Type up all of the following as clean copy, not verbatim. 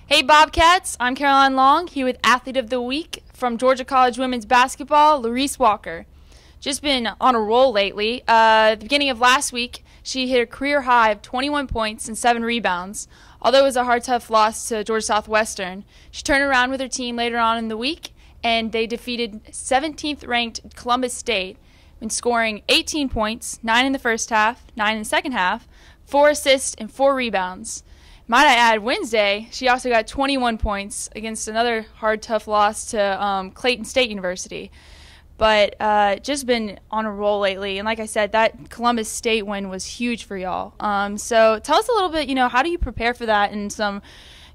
Hey Bobcats, I'm Caroline Long, here with Athlete of the Week from Georgia College Women's Basketball, LaRice Walker. Just been on a roll lately. At the beginning of last week, she hit a career high of 21 points and 7 rebounds. Although it was a hard, tough loss to Georgia Southwestern, she turned around with her team later on in the week, and they defeated 17th-ranked Columbus State when scoring 18 points, 9 in the first half, 9 in the second half, 4 assists, and 4 rebounds. Might I add, Wednesday, she also got 21 points against another hard, tough loss to Clayton State University. But just been on a roll lately. And like I said, that Columbus State win was huge for y'all. So tell us a little bit, how do you prepare for that and some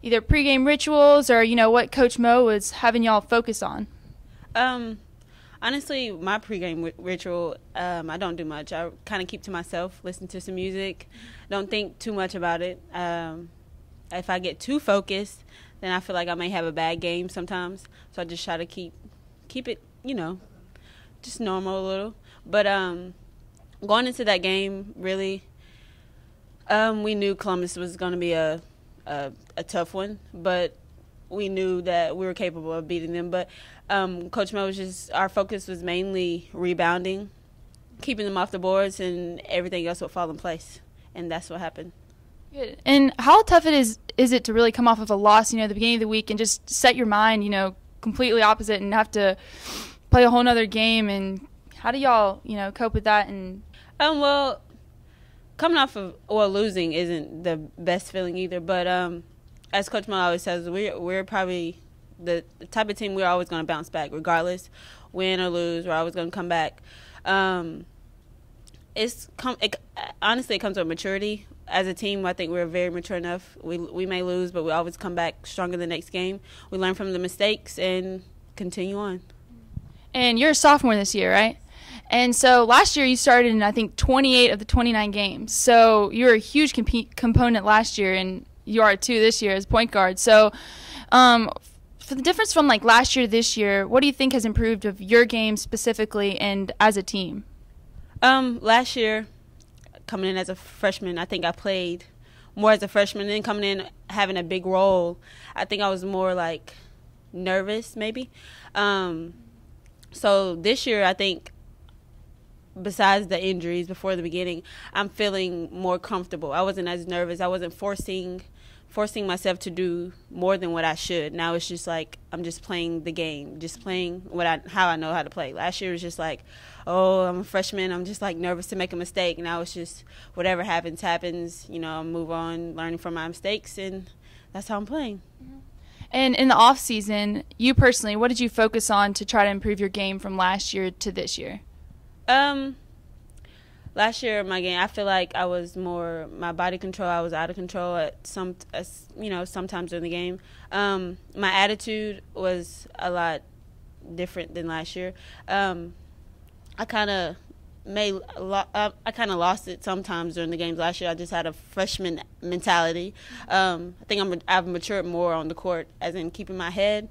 either pregame rituals or, what Coach Mo was having y'all focus on? Honestly, my pregame ritual, I don't do much. I kind of keep to myself, listen to some music, don't think too much about it. If I get too focused, then I feel like I may have a bad game sometimes. So I just try to keep it, just normal a little. But going into that game, really, we knew Columbus was going to be a tough one, but we knew that we were capable of beating them. But Coach Mo our focus was mainly rebounding, keeping them off the boards, and everything else would fall in place. And that's what happened. Good. And how tough is it to really come off of a loss, at the beginning of the week and just set your mind, completely opposite and have to play a whole nother game? And how do y'all, cope with that? And well, coming off of losing isn't the best feeling either. But as Coach Mo always says, we're probably the type of team we're always going to bounce back, regardless, win or lose. We're always going to come back. Honestly, it comes with maturity. As a team, I think we're very mature enough. We may lose, but we always come back stronger the next game. We learn from the mistakes and continue on. And you're a sophomore this year, right? And so last year you started in, I think, 28 of the 29 games. So you were a huge component last year, and you are too this year as point guard. So for the difference from last year to this year, what do you think has improved of your game specifically and as a team? Last year, coming in as a freshman, I think I played more as a freshman. And then coming in having a big role, I think I was more nervous maybe. So this year, I think, besides the injuries before the beginning, I'm feeling more comfortable. I wasn't as nervous. I wasn't forcing myself to do more than what I should. Now it's just I'm just playing the game, just playing how I know how to play. Last year was just I'm a freshman. I'm just nervous to make a mistake. Now it's just whatever happens. I'll move on, learning from my mistakes, and that's how I'm playing. Mm-hmm. And in the off season, you personally, what did you focus on to try to improve your game from last year to this year? Last year, my game, I feel like I was more my body control. I was out of control at sometimes during the game. My attitude was a lot different than last year. I kind of lost it sometimes during the games last year. I just had a freshman mentality. I think I've matured more on the court, as in keeping my head.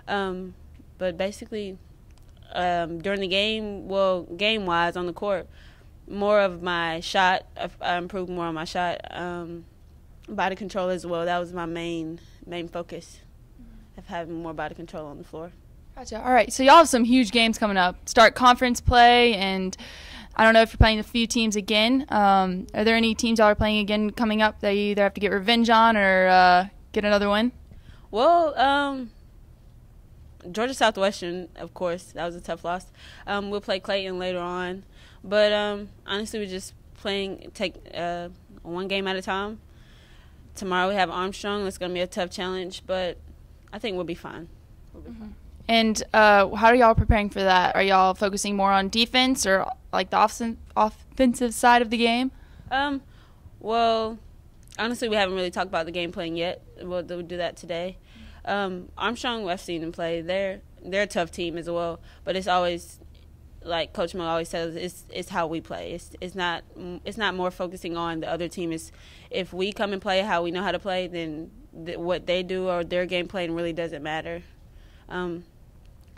But basically, during the game, game-wise on the court, more of my shot. I improved more on my shot. Body control as well. That was my main focus, of having more body control on the floor. Gotcha. All right. So y'all have some huge games coming up. Start conference play, and I don't know if you're playing a few teams again. Are there any teams y'all are playing again coming up that you either have to get revenge on or get another win? Well, Georgia Southwestern, of course, that was a tough loss. We'll play Clayton later on. But honestly, we're just take one game at a time. Tomorrow we have Armstrong. That's going to be a tough challenge, but I think we'll be fine. Fine. And how are y'all preparing for that? Are y'all focusing more on defense or the offensive side of the game? Well, honestly, we haven't really talked about the game plan yet. We'll do that today. Armstrong, I've seen them play. They're a tough team as well, but it's always, like Coach Mo always says, it's how we play. It's not more focusing on the other team. It's if we come and play how we know how to play, then what they do or their game plan really doesn't matter.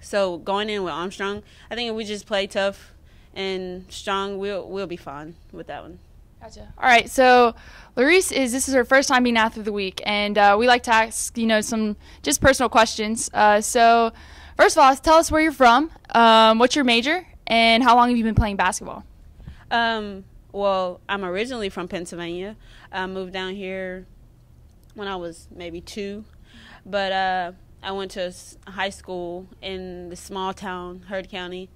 So going in with Armstrong, I think if we just play tough and strong, we'll be fine with that one. Gotcha. All right, so LaRice this is her first time being Athlete of the Week, and we like to ask, some just personal questions. So first of all, tell us where you're from, what's your major, and how long have you been playing basketball? Well, I'm originally from Pennsylvania. I moved down here when I was maybe 2, but I went to high school in the small town, Heard County.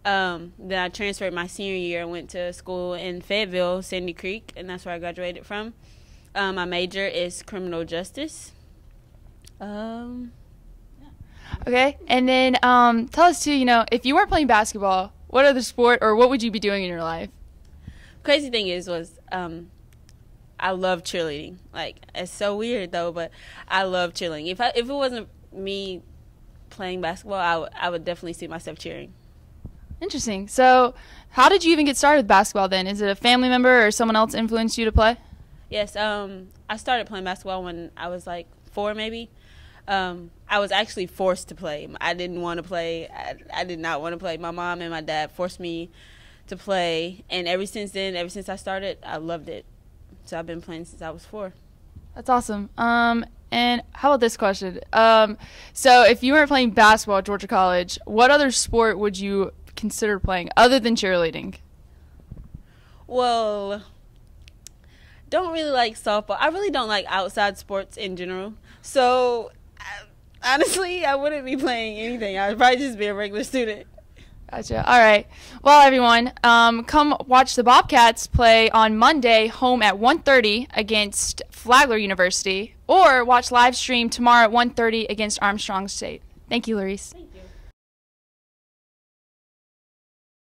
Then I transferred my senior year and went to school in Fayetteville, Sandy Creek, and that's where I graduated from. My major is criminal justice. Okay, and then tell us too, if you weren't playing basketball, what other sport or what would you be doing in your life? Crazy thing was I love cheerleading. Like, it's so weird though, but I love cheerleading. If it wasn't me playing basketball, I would definitely see myself cheering. Interesting. So, how did you even get started with basketball then? Is it a family member or someone else influenced you to play? Yes, I started playing basketball when I was like 4 maybe. I was actually forced to play. I didn't want to play. I did not want to play. My mom and my dad forced me to play, and ever since I started, I loved it. So I've been playing since I was 4. That's awesome. And how about this question? So if you weren't playing basketball at Georgia College, what other sport would you consider playing other than cheerleading? Well, don't really like softball. I really don't like outside sports in general. So honestly, I wouldn't be playing anything. I would probably just be a regular student. Gotcha. All right. Well, everyone, come watch the Bobcats play on Monday home at 1:30 against Flagler University, or watch live stream tomorrow at 1:30 against Armstrong State. Thank you, LaRice. Thank you.